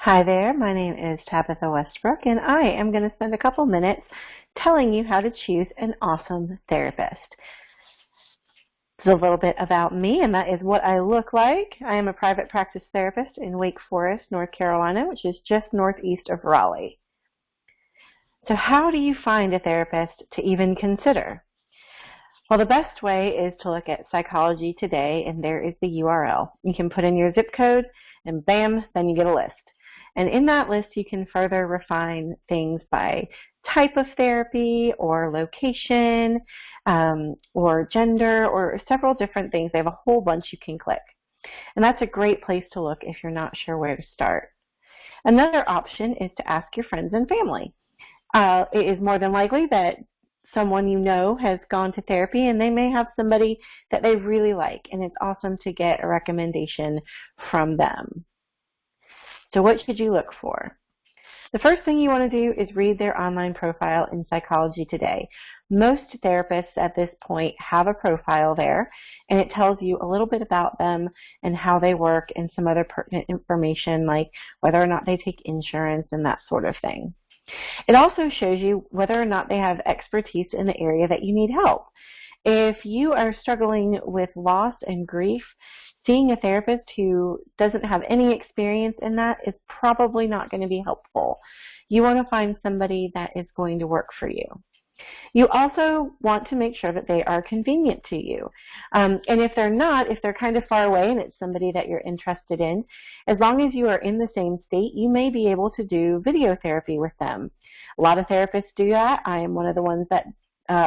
Hi there, my name is Tabitha Westbrook, and I am going to spend a couple minutes telling you how to choose an awesome therapist. It's a little bit about me, and that is what I look like. I am a private practice therapist in Wake Forest, North Carolina, which is just northeast of Raleigh. So how do you find a therapist to even consider? Well, the best way is to look at Psychology Today, and there is the URL. You can put in your zip code, and bam, then you get a list. And in that list, you can further refine things by type of therapy or location or gender or several different things. They have a whole bunch you can click. And that's a great place to look if you're not sure where to start. Another option is to ask your friends and family. It is more than likely that someone you know has gone to therapy and they may have somebody that they really like, and it's awesome to get a recommendation from them. So what should you look for? The first thing you want to do is read their online profile in Psychology Today. Most therapists at this point have a profile there, and it tells you a little bit about them and how they work and some other pertinent information like whether or not they take insurance and that sort of thing. It also shows you whether or not they have expertise in the area that you need help. If you are struggling with loss and grief, seeing a therapist who doesn't have any experience in that is probably not going to be helpful. You want to find somebody that is going to work for you. You also want to make sure that they are convenient to you. And if they're not, if they're kind of far away and it's somebody that you're interested in, as long as you are in the same state, you may be able to do video therapy with them. A lot of therapists do that. I am one of the ones that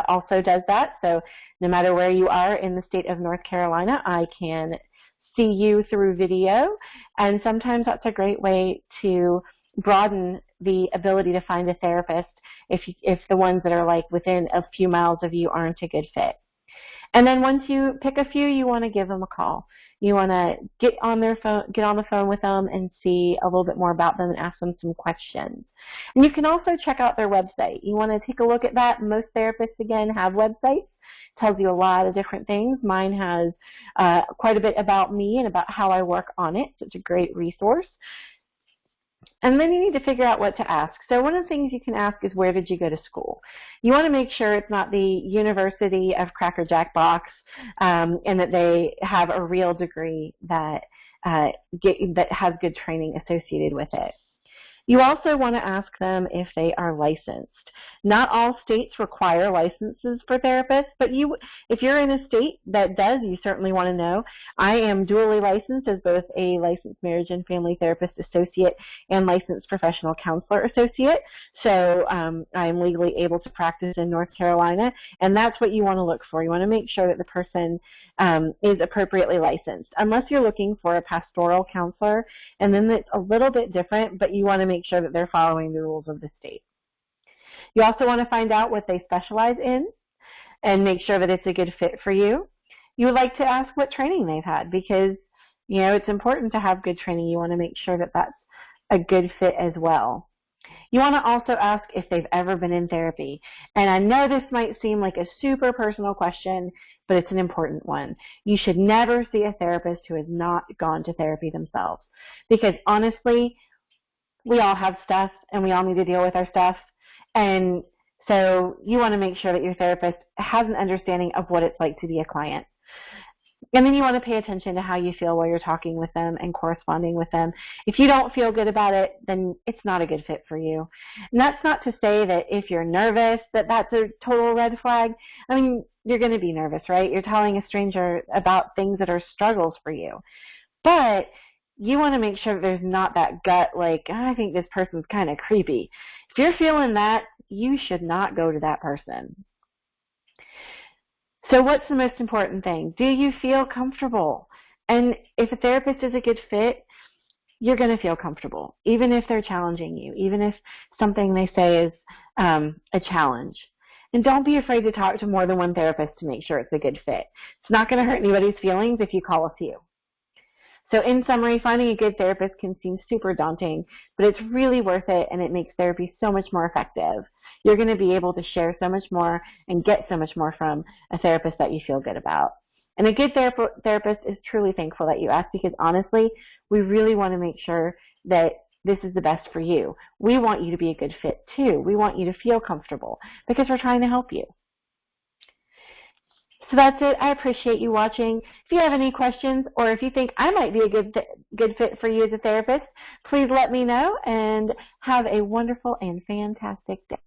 also does that. So no matter where you are in the state of North Carolina, I can see you through video, and sometimes that's a great way to broaden the ability to find a therapist if the ones that are like within a few miles of you aren't a good fit. And then once you pick a few, you want to give them a call. You want to get on the phone with them and see a little bit more about them and ask them some questions. And you can also check out their website. You want to take a look at that. Most therapists, again, have websites. Tells you a lot of different things. Mine has quite a bit about me and about how I work on it. So it's a great resource. And then you need to figure out what to ask. So one of the things you can ask is, where did you go to school? You want to make sure it's not the University of Cracker Jack box and that they have a real degree that has good training associated with it. You also want to ask them if they are licensed. Not all states require licenses for therapists, but if you're in a state that does, you certainly want to know. I am dually licensed as both a licensed marriage and family therapist associate and licensed professional counselor associate, so I am legally able to practice in North Carolina, and that's what you want to look for. You want to make sure that the person is appropriately licensed, unless you're looking for a pastoral counselor, and then it's a little bit different, but you want to make sure that they're following the rules of the state. You also want to find out what they specialize in and make sure that it's a good fit for you. You would like to ask what training they've had because, you know, it's important to have good training. You want to make sure that that's a good fit as well. You want to also ask if they've ever been in therapy. And I know this might seem like a super personal question, but it's an important one. You should never see a therapist who has not gone to therapy themselves because honestly, we all have stuff and we all need to deal with our stuff. And so you want to make sure that your therapist has an understanding of what it's like to be a client. And then you want to pay attention to how you feel while you're talking with them and corresponding with them. If you don't feel good about it, then it's not a good fit for you. And that's not to say that if you're nervous that that's a total red flag. I mean, you're going to be nervous, right? You're telling a stranger about things that are struggles for you. But you want to make sure that there's not that gut like, I think this person's kind of creepy. If you're feeling that, you should not go to that person. So what's the most important thing? Do you feel comfortable? And if a therapist is a good fit, you're going to feel comfortable, even if they're challenging you, even if something they say is a challenge. And don't be afraid to talk to more than one therapist to make sure it's a good fit. It's not going to hurt anybody's feelings if you call a few. So in summary, finding a good therapist can seem super daunting, but it's really worth it, and it makes therapy so much more effective. You're going to be able to share so much more and get so much more from a therapist that you feel good about. And a good therapist is truly thankful that you asked because honestly, we really want to make sure that this is the best for you. We want you to be a good fit too. We want you to feel comfortable because we're trying to help you. So that's it. I appreciate you watching. If you have any questions or if you think I might be a good fit for you as a therapist, please let me know and have a wonderful and fantastic day.